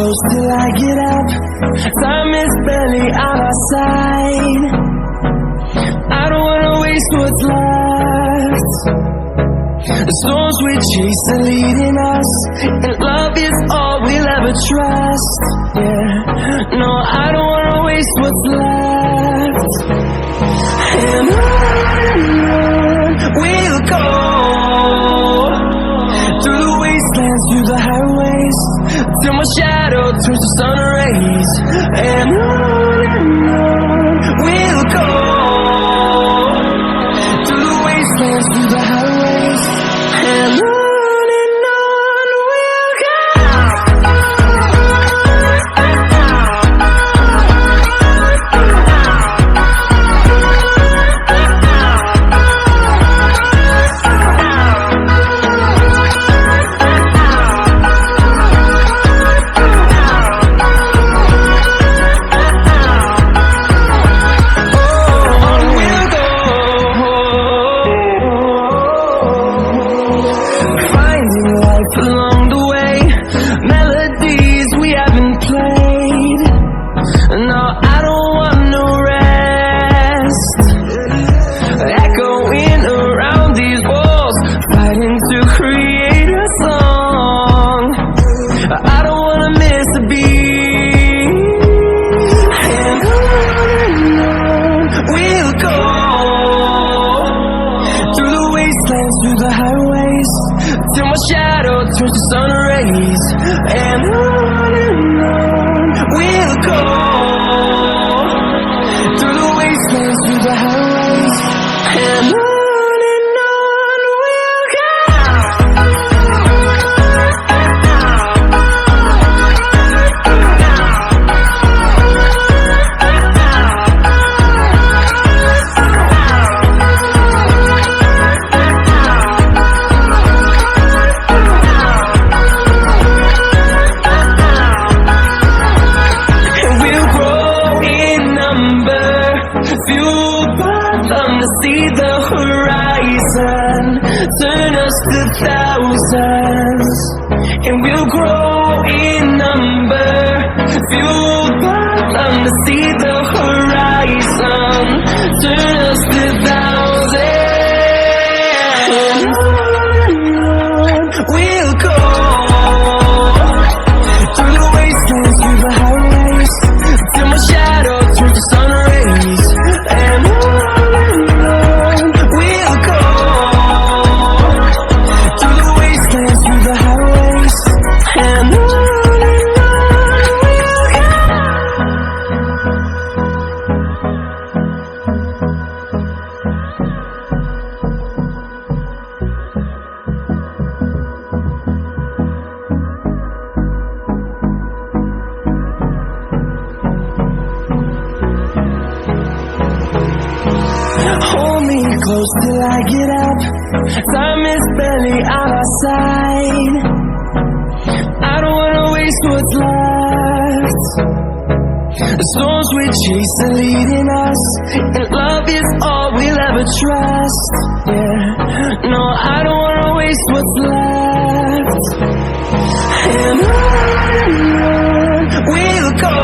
close till I get up. Time is barely on our side. I don't wanna waste what's left. The storms we chase are leading us, and love is all we'll ever trust. Yeah, no, I don't wanna waste what's left. And on we'll go, through the wastelands, through the highways, till my shadow turns to sun rays. And on we'll go, through the wastelands, through the highways, and on we'll go. Along the way, melodies we haven't played. No, I don't want no rest. Echoing around these walls, fighting to create a song. I don't wanna miss a beat. And on we'll go, through the wastelands, through the highways, till my shadow turns to sun rays. And on we'll go, through the wastelands, through the highways, and on we'll go. Fueled by them to see the horizon, turn us to thousands, and we'll grow in number. Fueled by them to see the horizon, turn us to thousands, and we'll go, through the wastelands, through the highways, till my shadow turns to sun rays. And on we'll go, through the wastelands, through the highways, and on we'll go. Hold me close till I get up. Time is barely on our side. I don't wanna waste what's left. The storms we chase are leading us, and love is all we'll ever trust. Yeah, no, I don't wanna waste what's left. And on we'll go,